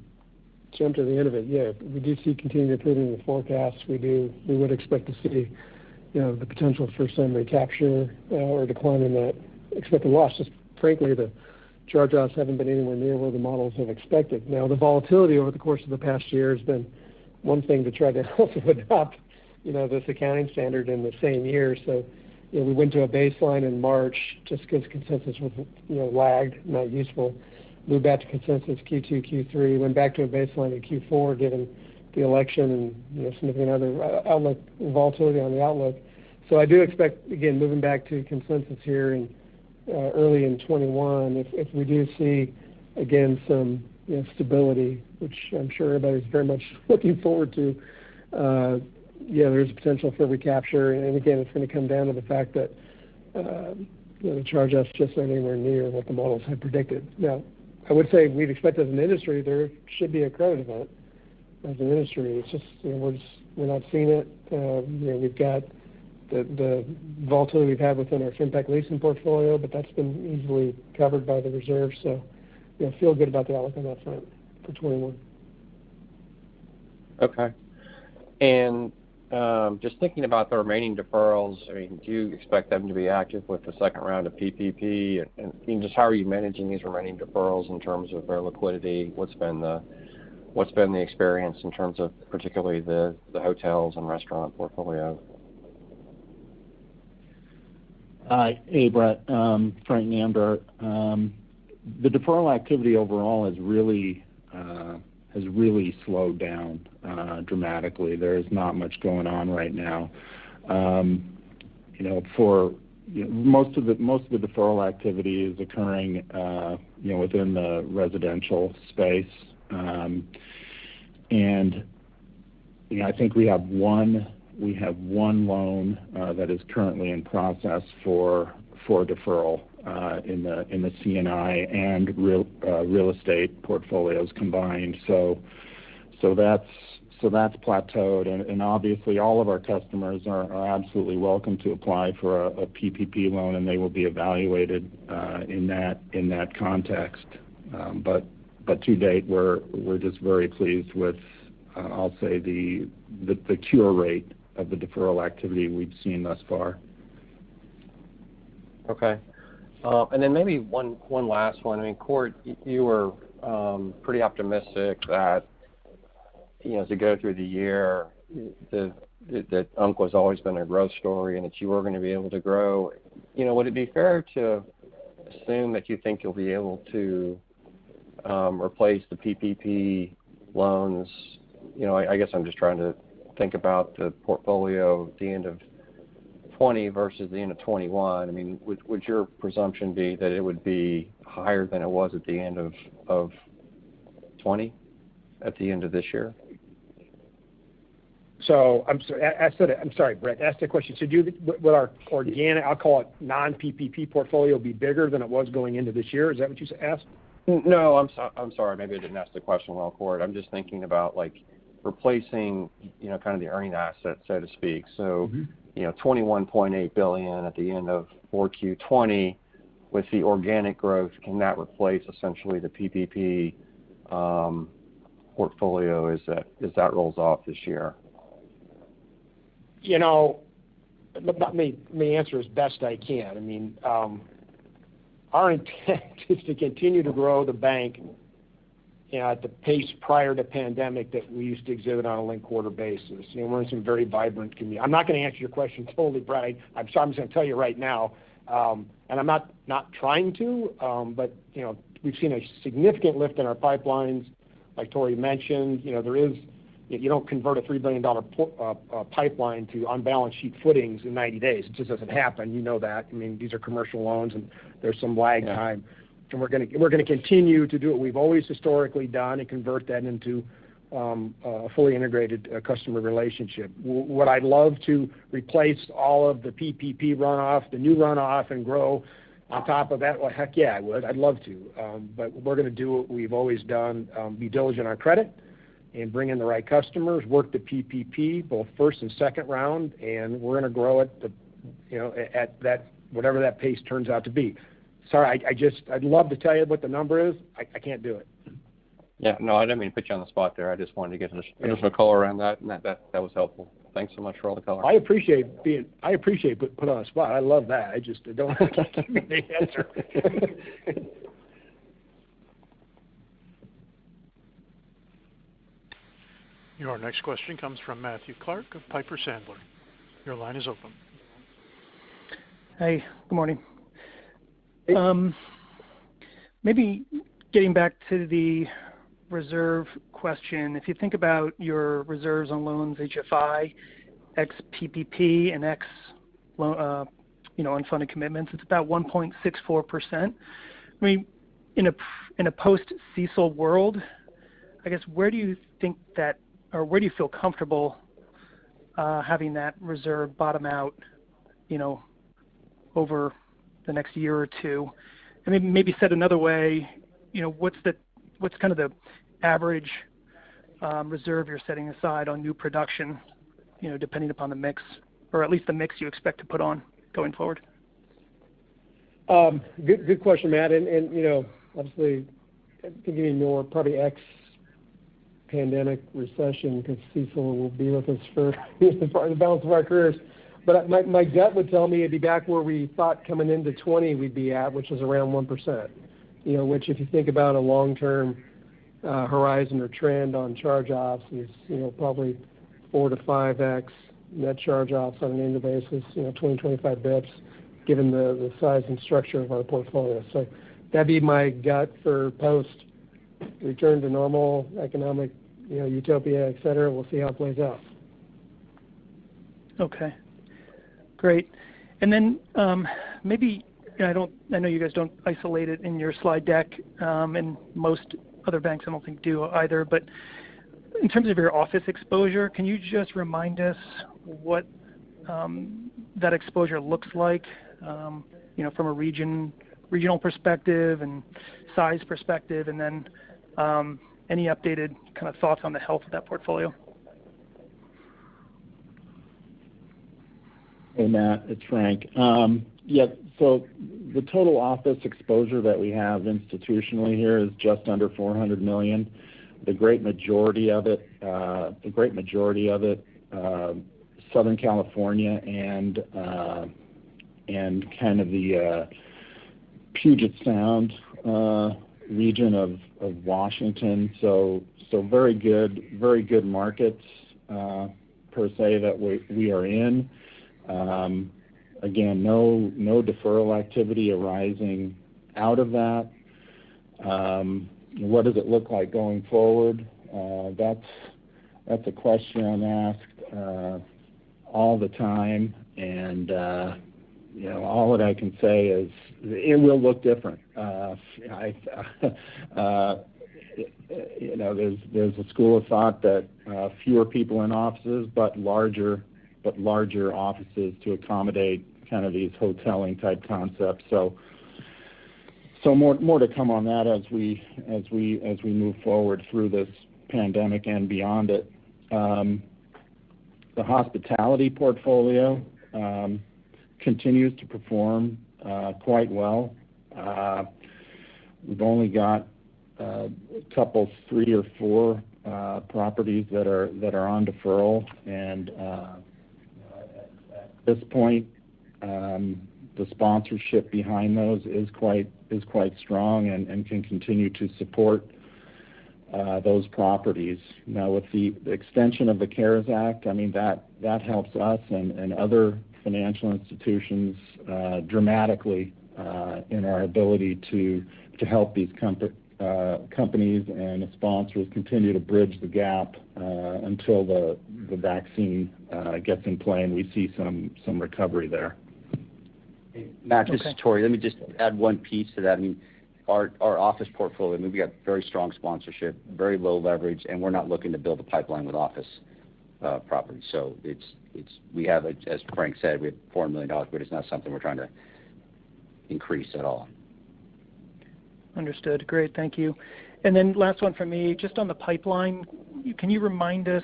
jump to the end of it. Yeah, we do see continued improvement in the forecast. We would expect to see the potential for some recapture or decline in that expected loss. Just frankly, the charge-offs haven't been anywhere near where the models have expected. Now, the volatility over the course of the past year has been one thing to try to also adopt, this accounting standard in the same year. So, we went to a baseline in March just because consensus was, lagged, not useful. Moved back to consensus Q2, Q3, went back to a baseline in Q4 given the election and significant other outlook, volatility on the outlook. So I do expect, again, moving back to consensus here in early in 21, if we do see, again, some stability, which I'm sure everybody's very much looking forward to, there's a potential for recapture. And again, it's going to come down to the fact that the charge-offs just aren't anywhere near what the models had predicted. Now, I would say we'd expect as an industry there should be a credit event as an industry. It's just we're not seeing it. We've got the volatility we've had within our fintech leasing portfolio, but that's been easily covered by the reserve. So, feel good about the outlook on that front for 21. Okay. And just thinking about the remaining deferrals, do you expect them to be active with the second round of PPP? And just how are you managing these remaining deferrals in terms of their liquidity? What's been the experience in terms of particularly the hotels and restaurant portfolio? Hey, Brett. Frank Namdar. The deferral activity overall has really slowed down dramatically. There is not much going on right now. For most of the deferral activity is occurring within the residential space, and I think we have one loan that is currently in process for for deferral in the C&I and real estate portfolios combined. So that's plateaued, and obviously all of our customers are absolutely welcome to apply for a PPP loan, and they will be evaluated in that context. But to date, we're just very pleased with I'll say the cure rate of the deferral activity we've seen thus far. Okay. And then maybe one last one. I mean, Court, you were pretty optimistic that, as you go through the year, that Umpqua has always been a growth story and that you were going to be able to grow. Would it be fair to assume that you think you'll be able to replace the PPP loans? I guess I'm just trying to think about the portfolio at the end of 20 versus the end of 21. I mean, would your presumption be that it would be higher than it was at the end of 20 at the end of this year? So I'm sorry, Brett. Ask the question. So would our organic, I'll call it non-PPP portfolio, be bigger than it was going into this year? Is that what you asked? No, I'm sorry. Maybe I didn't ask the question well, Court. I'm just thinking about replacing, kind of the earning asset, so to speak. So, $21.8 billion at the end of 4Q20 with the organic growth. Can that replace essentially the PPP portfolio as that rolls off this year? Let me answer as best I can. I mean, our intent is to continue to grow the bank at the pace prior to pandemic that we used to exhibit on a linked quarter basis. We're in some very vibrant community. I'm not going to answer your question totally, Brett. I'm sorry. I'm just going to tell you right now, and I'm not trying to, but we've seen a significant lift in our pipelines, like Tori mentioned. There is. You don't convert a $3 billion pipeline to on-balance sheet footings in 90 days. It just doesn't happen. You know that. I mean, these are commercial loans, and there's some lag time. And we're going to continue to do what we've always historically done and convert that into a fully integrated customer relationship. Would I love to replace all of the PPP runoff, the new runoff, and grow on top of that? Well, heck yeah, I would. I'd love to. But we're going to do what we've always done, be diligent on credit, and bring in the right customers, work the PPP, both first and second round, and we're going to grow it, at that whatever that pace turns out to be. Sorry, I'd love to tell you what the number is. I can't do it. Yeah, no, I didn't mean to put you on the spot there. I just wanted to get additional color around that, and that was helpful. Thanks so much for all the color. I appreciate being put on the spot. I love that. I just don't give me the answer. Your next question comes from Matthew Clark of Piper Sandler. Your line is open. Hey, good morning. Maybe getting back to the reserve question, if you think about your reserves on loans, HFI, ex-PPP, and unfunded commitments, it's about 1.64%. I mean, in a post-CECL world, I guess where do you think that, or where do you feel comfortable having that reserve bottom out, over the next year or two? I mean, maybe said another way, what's kind of the average reserve you're setting aside on new production, depending upon the mix, or at least the mix you expect to put on going forward? Good question, Matt. And obviously, thinking more probably pandemic recession, because CECL will be with us for the balance of our careers. But my gut would tell me it'd be back where we thought coming into 20 we'd be at, which is around 1%. Which if you think about a long-term horizon or trend on charge-offs is probably 4 to 5x net charge-offs on an annual basis, 20-25 bips, given the size and structure of our portfolio. So that'd be my gut for post return to normal economic, utopia, et cetera. We'll see how it plays out. Okay, great. And then maybe I know you guys don't isolate it in your slide deck, and most other banks I don't think do either. But in terms of your office exposure, can you just remind us what that exposure looks like? from a regional perspective and size perspective, and then any updated kind of thoughts on the health of that portfolio? Hey, Matt, it's Frank. So the total office exposure that we have institutionally here is just under $400 million. The great majority of it, Southern California and kind of the Puget Sound region of Washington. So very good markets per se that we are in. Again, no deferral activity arising out of that. What does it look like going forward? That's a question I'm asked all the time, and all that I can say is it will look different. There's a school of thought that fewer people in offices, but larger offices to accommodate kind of these hoteling type concepts. So more to come on that as we move forward through this pandemic and beyond it. The hospitality portfolio continues to perform quite well. We've only got a couple, 3 or 4 properties that are on deferral, and at this point, the sponsorship behind those is quite strong and can continue to support those properties. Now, with the extension of the CARES Act, I mean that helps us and other financial institutions dramatically in our ability to help these companies and sponsors continue to bridge the gap until the vaccine gets in play and we see some recovery there. Matt, this is Torrey. Let me just add one piece to that. I mean, our office portfolio, we got very strong sponsorship, very low leverage, and we're not looking to build a pipeline with office properties. So we have, as Frank said, we have $4 million, but it's not something we're trying to increase at all. Understood. Great. Thank you. And then last one for me, just on the pipeline, can you remind us,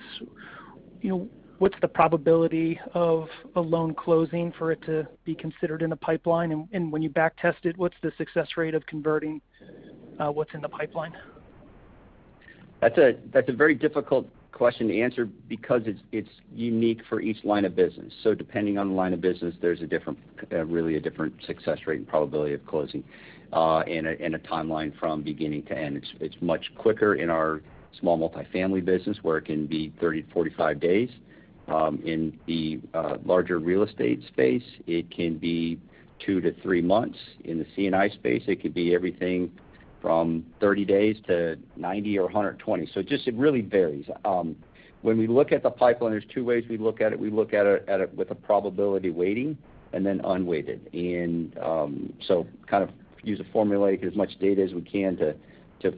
what's the probability of a loan closing for it to be considered in the pipeline? And when you back test it, what's the success rate of converting what's in the pipeline? That's a very difficult question to answer because it's unique for each line of business. So depending on the line of business, there's a different success rate and probability of closing, and a timeline from beginning to end. It's much quicker in our small multifamily business where it can be 30 to 45 days. In the larger real estate space, it can be 2 to 3 months. In the C&I space, it could be everything from 30 days to 90 or 120. So it really varies. When we look at the pipeline, there's 2 ways we look at it. We look at it with a probability weighting and then unweighted. And so kind of use a formulaic as much data as we can to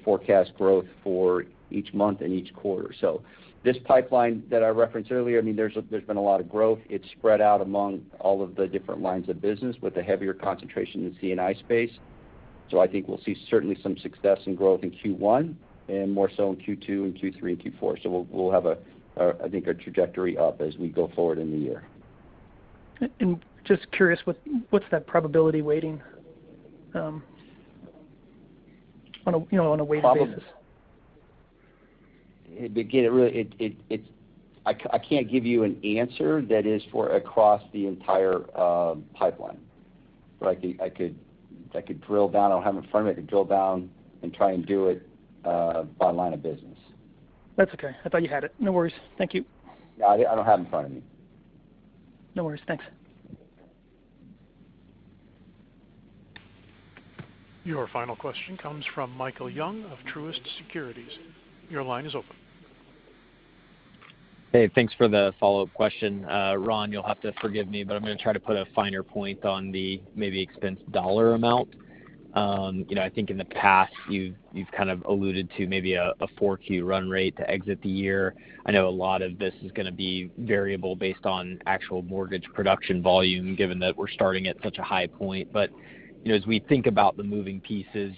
forecast growth for each month and each quarter. So this pipeline that I referenced earlier, I mean, there's been a lot of growth. It's spread out among all of the different lines of business with a heavier concentration in the C&I space. So I think we'll see certainly some success and growth in Q1 and more so in Q2 and Q3 and Q4. So we'll have I think a trajectory up as we go forward in the year. And just curious, what's that probability weighting on a weighted basis? Again, I can't give you an answer that is for across the entire pipeline. But I could drill down. I don't have it in front of me. I could drill down and try and do it by line of business. That's okay. I thought you had it. No worries. Thank you. No, I don't have it in front of me. No worries. Thanks. Your final question comes from Michael Young of Truist Securities. Your line is open. Hey, thanks for the follow-up question. Ron, you'll have to forgive me, but I'm going to try to put a finer point on the maybe expense dollar amount. I think in the past you've kind of alluded to maybe a 4Q run rate to exit the year. I know a lot of this is going to be variable based on actual mortgage production volume, given that we're starting at such a high point. But as we think about the moving pieces,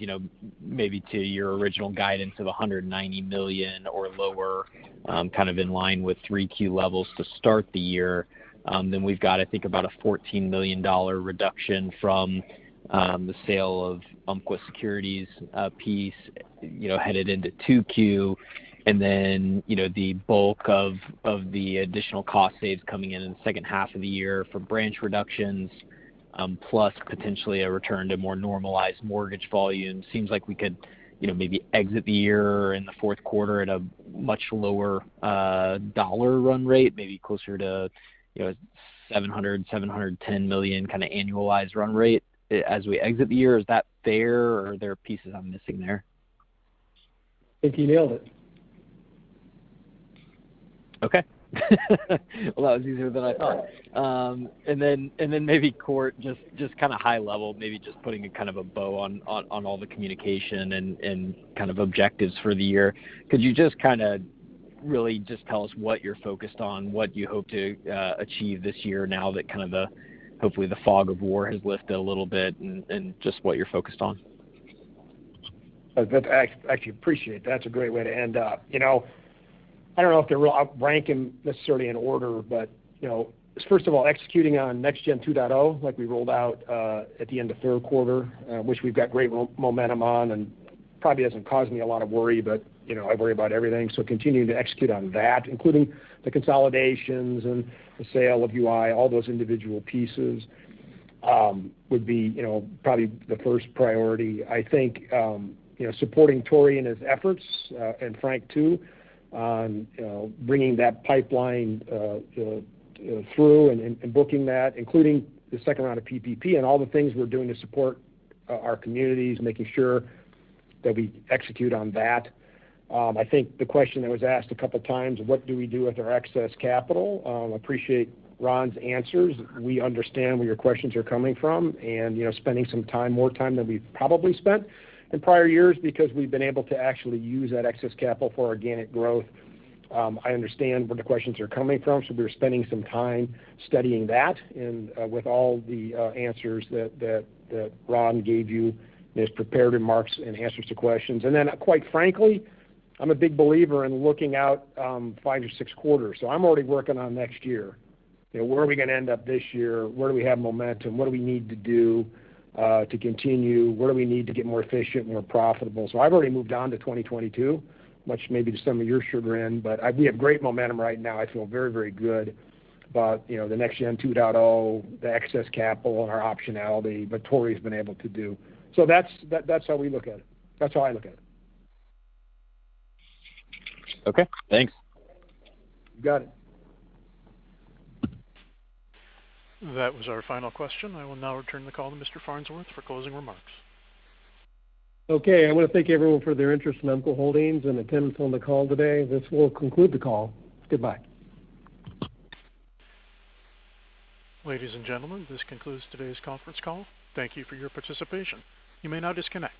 maybe to your original guidance of $190 million or lower, kind of in line with 3Q levels to start the year, then we've got, I think, about a $14 million reduction from the sale of Umpqua securities piece, headed into 2Q, and then, the bulk of the additional cost saves coming in the second half of the year for branch reductions, plus potentially a return to more normalized mortgage volume. Seems like we could, maybe exit the year in the fourth quarter at a much lower dollar run rate, maybe closer to, $710 million kind of annualized run rate as we exit the year. Is that fair, or are there pieces I'm missing there? I think you nailed it. Okay. Well, that was easier than I thought. And then maybe Cort, just kind of high level, maybe just putting a kind of a bow on all the communication and kind of objectives for the year. Could you just kind of really just tell us what you're focused on, what you hope to achieve this year now that kind of hopefully the fog of war has lifted a little bit, and just what you're focused on? I actually appreciate that. That's a great way to end up. I don't know if I'll rank them necessarily in order, but, first of all, executing on Next Gen 2.0, like we rolled out at the end of third quarter, which we've got great momentum on, and probably doesn't cause me a lot of worry, but, I worry about everything. So continuing to execute on that, including the consolidations and the sale of UI, all those individual pieces, would be, probably the first priority. I think, supporting Tory in his efforts, and Frank too, on bringing that pipeline through and booking that, including the second round of PPP and all the things we're doing to support our communities, making sure that we execute on that. I think the question that was asked a couple times, what do we do with our excess capital? Appreciate Ron's answers. We understand where your questions are coming from, and spending some time, more time than we've probably spent in prior years, because we've been able to actually use that excess capital for organic growth. I understand where the questions are coming from, so we're spending some time studying that, and with all the answers that Ron gave you in his prepared remarks and answers to questions. And then, quite frankly, I'm a big believer in looking out 5 or 6 quarters. So I'm already working on next year. Where are we going to end up this year? Where do we have momentum? What do we need to do to continue? Where do we need to get more efficient, more profitable? So I've already moved on to 2022, much maybe to some of your chagrin, but we have great momentum right now. I feel very, very good about, the Next Gen 2.0, the excess capital and our optionality, but Tory's been able to do. So that's how we look at it. That's how I look at it. Okay, thanks. You got it. That was our final question. I will now return the call to Mr. Farnsworth for closing remarks. Okay, I want to thank everyone for their interest in Umpqua Holdings and attendance on the call today. This will conclude the call. Goodbye. Ladies and gentlemen, this concludes today's conference call. Thank you for your participation. You may now disconnect.